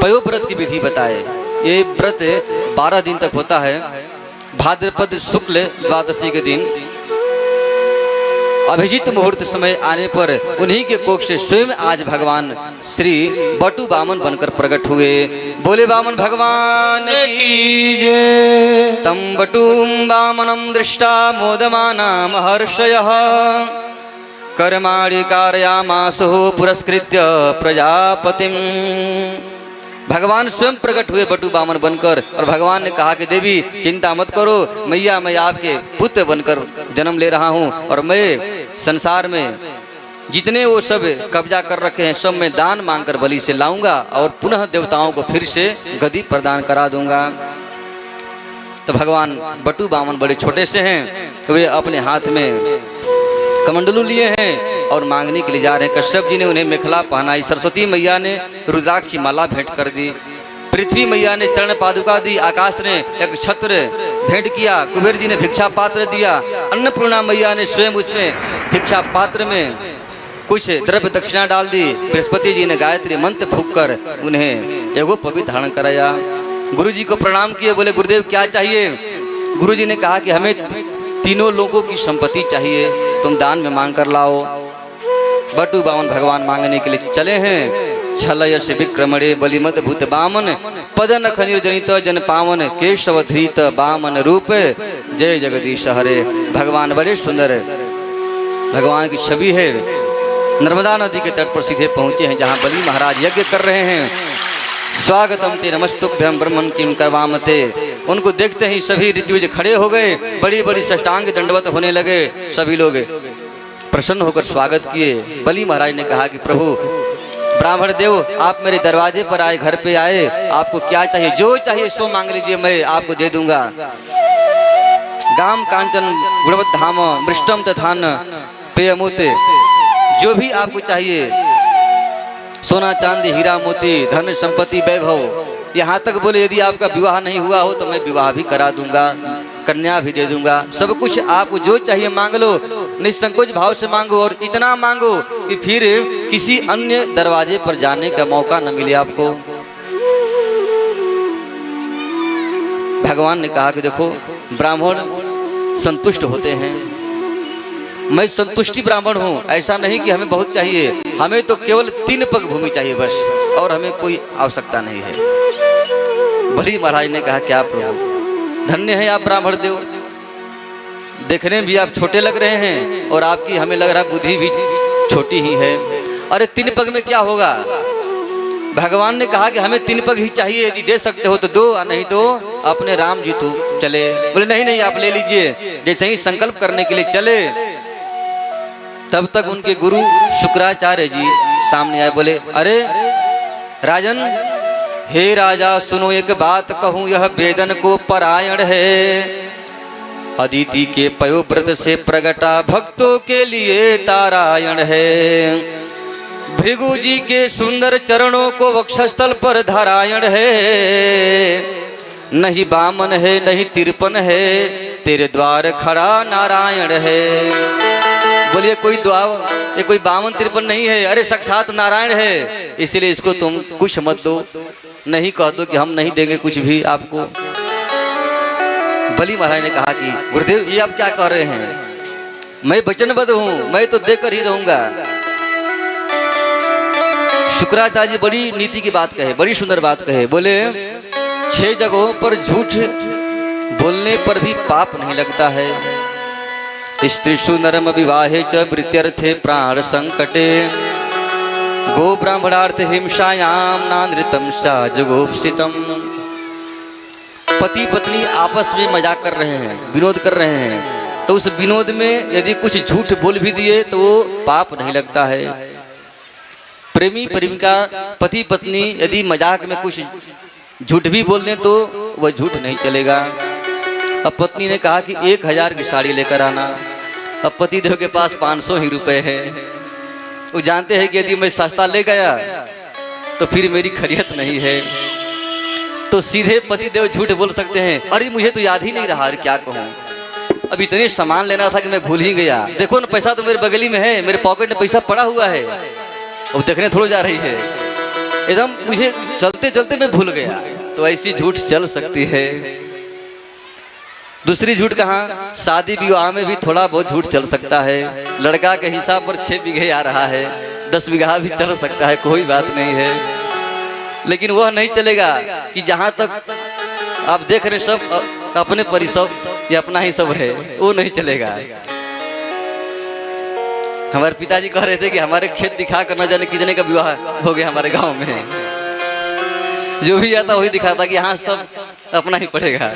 पयोव्रत की विधि बताए। ये व्रत 12 दिन तक होता है। भाद्रपद शुक्ल द्वादशी के दिन अभिजीत मुहूर्त समय आने पर उन्हीं के कोख से स्वयं आज भगवान श्री बटु वामन बनकर प्रकट हुए। बोले वामन भगवान की जय। तम बटुम वामनम दृष्टा मोदमाना महर्षयः कर्माणि कारयामासुः पुरस्कृत्य प्रजापतिम। भगवान स्वयं प्रकट हुए बटु वामन बनकर और भगवान ने कहा कि देवी चिंता मत करो मैया, मैं आपके पुत्र बनकर जन्म ले रहा हूँ और मैं संसार में जितने वो सब कब्जा कर रखे हैं सब मैं दान मांगकर बलि से लाऊंगा और पुनः देवताओं को फिर से गद्दी प्रदान करा दूंगा। तो भगवान बटु वामन बड़े छोटे से हैं, वे अपने हाथ में कमंडलू लिए हैं और मांगने के लिए जा रहे हैं। कश्यप जी ने उन्हें मेखला पहनाई, सरस्वती मैया ने रुद्राक्ष की माला भेंट कर दी, पृथ्वी मैया ने चरण पादुका दी, आकाश ने एक छत्र भेंट किया, कुबेर जी ने भिक्षा पात्र दिया, अन्नपूर्णा मैया ने स्वयं उसमें भिक्षा पात्र में कुछ द्रव्य दक्षिणा डाल दी, बृहस्पति जी ने गायत्री मंत्र फूंक कर उन्हें एगो पवित्र धारण कराया। गुरु जी को प्रणाम किए, बोले गुरुदेव क्या चाहिए। गुरु जी ने कहा कि हमें तीनों लोगों की संपत्ति चाहिए, तुम दान में मांग कर लाओ। बटु वामन भगवान मांगने के लिए चले हैं। छलयस विक्रमणे बलिमत भूत वामन पदन खनिर्जनित जन पावन केशव धृत वामन रूप जय जगदीश हरे। भगवान बड़े सुंदर भगवान की छवि है। नर्मदा नदी के तट पर सीधे पहुंचे हैं जहां बलि महाराज यज्ञ कर रहे हैं। स्वागतम ते नमस्तुभ्यं ब्रह्मन किम करवामते। उनको देखते ही सभी ऋत्विज खड़े हो गए, बड़ी बड़ी साष्टांग दंडवत होने लगे। सभी लोग प्रसन्न होकर स्वागत किए। बलि महाराज ने कहा कि प्रभु ब्राह्मण देव आप मेरे दरवाजे पर आए, घर पे आए, आपको क्या चाहिए, जो चाहिए सो मांग लीजिए, मैं आपको दे दूंगा। गाम कांचन गुणवत धाम मृष्टम तथान पेयमुत, जो भी आपको चाहिए, सोना चांदी हीरा मोती धन संपत्ति वैभव, यहाँ तक बोले यदि आपका विवाह नहीं हुआ हो तो मैं विवाह भी करा दूंगा, कन्या भी दे दूंगा। सब कुछ आपको जो चाहिए मांग लो, निसंकोच भाव से मांगो और इतना मांगो कि फिर किसी अन्य दरवाजे पर जाने का मौका न मिले आपको। भगवान ने कहा कि देखो ब्राह्मण संतुष्ट होते हैं, मैं संतुष्टि ब्राह्मण हूँ। ऐसा नहीं कि हमें बहुत चाहिए, हमें तो केवल 3 पग भूमि चाहिए बस, और हमें कोई आवश्यकता नहीं है। बलि महाराज ने कहा क्या प्रभु धन्य है आप ब्राह्मण देव, देखने में भी आप छोटे लग रहे हैं और आपकी हमें लग रहा बुद्धि भी छोटी ही है। अरे 3 पग में क्या होगा। भगवान ने कहा कि हमें 3 पग ही चाहिए, यदि दे सकते हो तो दो, नहीं तो अपने राम जी तो चले। बोले नहीं नहीं आप ले लीजिए। जैसे ही संकल्प करने के लिए चले तब तक उनके गुरु शुक्राचार्य जी सामने आए। बोले अरे राजन, हे राजा सुनो एक बात कहूँ, यह वेदन को परायण है, अदिति के पयोव्रत से प्रगटा भक्तों के लिए तारायण है। भृगु जी के सुंदर चरणों को वक्षस्थल पर धारायण है, नहीं बामन है नहीं तिरपन है, तेरे द्वार खड़ा नारायण है। बोलिए कोई द्वार, ये कोई बामन तिरपन नहीं है, अरे साक्षात नारायण है, इसलिए इसको तुम कुछ मत दो, नहीं कह दो कि हम नहीं देंगे कुछ भी आपको। बलि महाराज ने कहा कि गुरुदेव ये आप क्या कह रहे हैं, मैं वचनबद्ध हूँ, मैं तो देकर ही रहूंगा। शुक्राचार्य जी बड़ी नीति की बात कहे, बड़ी सुंदर बात कहे। बोले 6 जगहों पर झूठ बोलने पर भी पाप नहीं लगता है। स्त्रीषु नरम विवाहे च वृत्यर्थे प्राण संकटे, गो ब्राह्मणार्थ हिंसायाम नानृतम सा जुगुप्सितम। पति पत्नी आपस में मजाक कर रहे हैं, विनोद कर रहे हैं, तो उस विनोद में यदि कुछ झूठ बोल भी दिए तो वो पाप नहीं लगता है। प्रेमी प्रेमिका पति पत्नी यदि मजाक में कुछ झूठ भी बोल दें तो वह झूठ नहीं चलेगा। अब पत्नी ने कहा कि 1000 की साड़ी लेकर आना। अब पति देव के पास 500 ही रुपए है। वो जानते हैं कि यदि मैं सस्ता ले गया तो फिर मेरी खैरियत नहीं है, तो सीधे पति देव झूठ बोल सकते हैं, अरे मुझे तो याद ही नहीं रहा, क्या कहूँ, अब इतने सामान लेना था कि मैं भूल ही गया। देखो ना पैसा तो मेरे बगली में है, मेरे पॉकेट में पैसा पड़ा हुआ है, अब देखने थोड़ा जा रही है। एकदम मुझे चलते चलते मैं भूल गया। तो ऐसी झूठ चल सकती है। दूसरी झूठ कहाँ, शादी विवाह में भी थोड़ा बहुत झूठ चल सकता है। लड़का के हिसाब पर 6 बीघे आ रहा है, 10 बीघा भी चल सकता है, कोई बात नहीं है। लेकिन वह नहीं चलेगा कि जहाँ तक आप देख रहे सब अपने परिसर ये अपना ही सब है, वो नहीं चलेगा। हमारे पिताजी कह रहे थे कि हमारे खेत दिखा कर न जाने कितने का विवाह हो गया हमारे गांव में। जो भी आता वही दिखाता कि हाँ सब अपना ही पड़ेगा।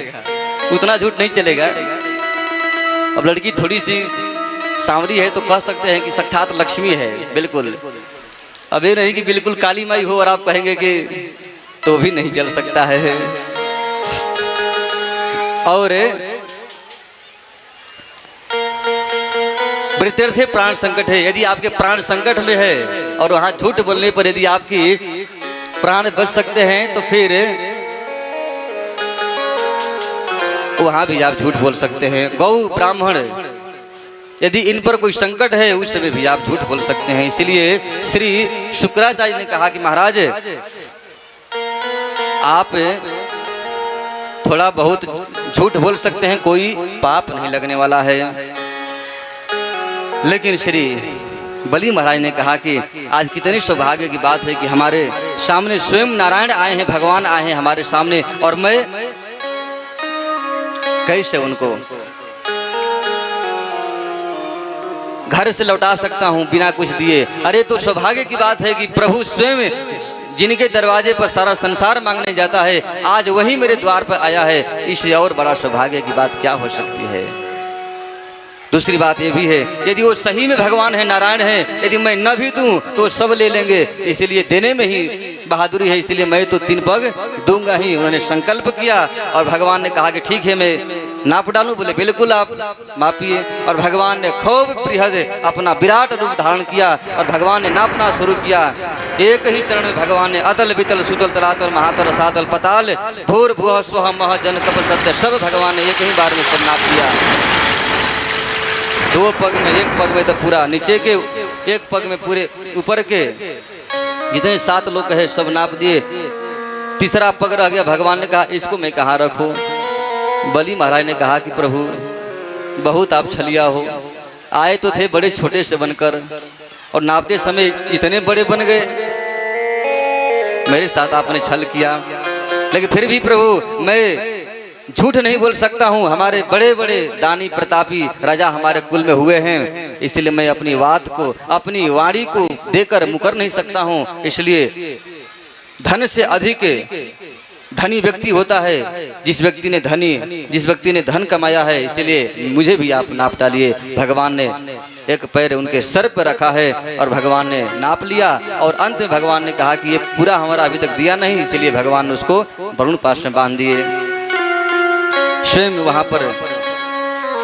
उतना झूठ नहीं चलेगा। अब लड़की थोड़ी सी सांवरी है तो कह सकते हैं कि साक्षात लक्ष्मी है, बिल्कुल। अब ये नहीं कि बिल्कुल काली माई हो और आप कहेंगे कि तो भी नहीं चल सकता है। और वृत्त्यर्थे प्राण संकट है। यदि आपके प्राण संकट में है और वहां झूठ बोलने पर यदि आपकी प्राण बच सकते हैं तो फिर वहां भी आप झूठ बोल सकते हैं। गौ ब्राह्मण यदि इन पर कोई संकट है उस समय भी आप झूठ बोल सकते हैं। इसलिए श्री शुक्राचार्य ने कहा कि महाराज आप थोड़ा बहुत झूठ बोल सकते हैं, कोई पाप नहीं लगने वाला है। लेकिन श्री बलि महाराज ने कहा कि आज कितनी सौभाग्य की बात है कि हमारे सामने स्वयं नारायण आए हैं, भगवान आए हैं हमारे सामने, और मैं कैसे उनको घर से लौटा सकता हूं बिना कुछ दिए। अरे तो सौभाग्य की बात है कि प्रभु स्वयं जिनके दरवाजे पर सारा संसार मांगने जाता है आज वही मेरे द्वार पर आया है। इससे और बड़ा सौभाग्य की बात क्या हो सकती है। दूसरी बात ये भी है, यदि वो सही में भगवान है, नारायण है, यदि मैं न भी दूं तो सब ले लेंगे, इसलिए देने में ही बहादुरी है, इसलिए मैं तो 3 पग दूंगा ही। उन्होंने संकल्प किया और भगवान ने कहा कि ठीक है मैं नाप डालूं। बोले बिल्कुल आप मापिए। और भगवान ने खूब बृहद अपना विराट रूप धारण किया और भगवान ने नापना शुरू किया। एक ही चरण में भगवान ने अतल बितल सुतल तलातल महातल सातल पताल भूर भुव स्व मह जन कपल सत्य सब भगवान ने एक ही बार में सब नाप दिया। 2 पग में, 1 पग में तो पूरा नीचे के, 1 पग में पूरे ऊपर के जितने 7 लोग है सब नाप दिए। तीसरा पग रह गया। भगवान ने कहा इसको मैं कहाँ रखूं। बलि महाराज ने कहा कि प्रभु बहुत आप छलिया हो, आए तो थे बड़े छोटे से बनकर और नापते समय इतने बड़े बन गए। मेरे साथ आपने छल किया, लेकिन फिर भी प्रभु मैं झूठ नहीं बोल सकता हूँ। हमारे बड़े बड़े दानी प्रतापी राजा हमारे कुल में हुए हैं, इसलिए मैं अपनी बात को, अपनी वाणी को देकर मुकर नहीं सकता हूँ। इसलिए धन से अधिक धनी व्यक्ति होता है जिस व्यक्ति ने धन कमाया है, इसलिए मुझे भी आप नाप डालिए। भगवान ने एक पैर उनके सर पर रखा है और भगवान ने नाप लिया और अंत में भगवान ने कहा कि ये पूरा हमारा अभी तक दिया नहीं, इसलिए भगवान ने उसको वरुण पाश में बांध दिए। स्वयं वहां पर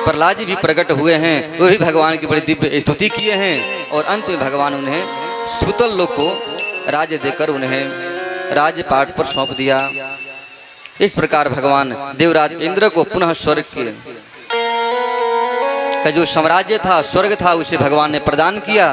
प्रहलाद जी भी प्रकट हुए हैं, वो भी भगवान की बड़ी दिव्य स्तुति किए हैं और अंत में भगवान उन्हें सुतल लोक को राज्य देकर उन्हें राज्यपाट पर सौंप दिया। इस प्रकार भगवान देवराज इंद्र को पुनः स्वर्ग का जो साम्राज्य था, स्वर्ग था, उसे भगवान ने प्रदान किया।